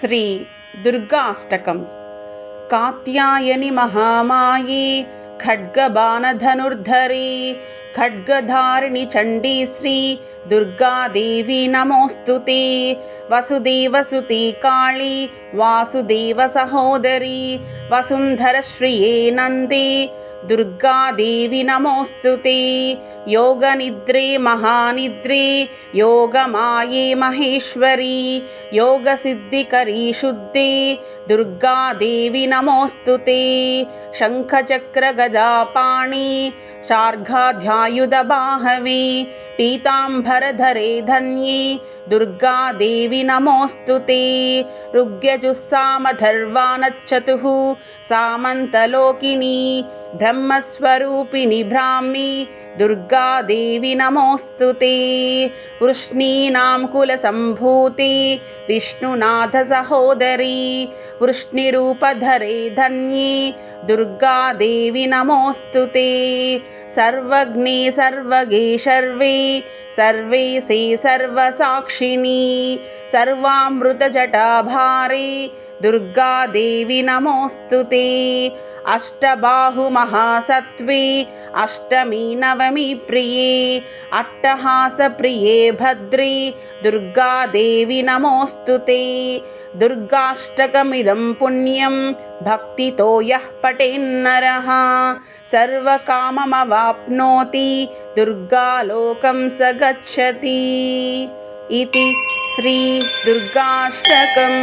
శ్రీ దుర్గాష్టకం. కాత్యాయని మహామాయీ ఖడ్గబాణధనుర్ధరీ ఖడ్గధారిణి చండీ శ్రీ దుర్గాదేవి నమోస్తుతే. వసుదేవసుతే కాళీ వాసుదేవ సహోదరీ వసుంధర శ్రియే నందే దుర్గాదేవి నమోస్తుతే. యోగనిద్రే మహానిద్రే యోగమాయే మహేశ్వరీ యోగసిద్ధికరీ శుద్ధే దుర్గాదేవి నమోస్తుతే. శంఖచక్రగదాపాణి శార్ఘాధ్యాయుధబాహవే పీతాంబరధరే ధన్యే దుర్గాదేవి నమోస్తుతే. ఋగ్యజుస్సామధర్వానచ్చతుః సామంతలోకిని బ్రహ్మస్వరూపిణి బ్రాహ్మి దుర్గాదేవి నమోస్తుతే. వృష్ణీనాం కులసంభూతే విష్ణునాథ సహోదరీ వృష్ణిరూపధరే ధన్యే దుర్గాదేవి నమోస్తుతే. సర్వజ్ఞే సర్వగే శర్వే సర్వేశే సర్వసాక్షిణీ సర్వామృతజటాభారే దుర్గాదేవి నమోస్తుతే. అష్టబాహుమహాసత్వే అష్టమీ నవమి ప్రియే అట్టహాసప్రియే భద్రే దుర్గాదేవి నమోస్తుతే. దుర్గాష్టకమిదం పుణ్యం భక్తితో యః పఠేన్నరః సర్వకామమవాప్నోతి దుర్గాలోకం స గచ్చతి. ఇతి శ్రీ దుర్గాష్టకం.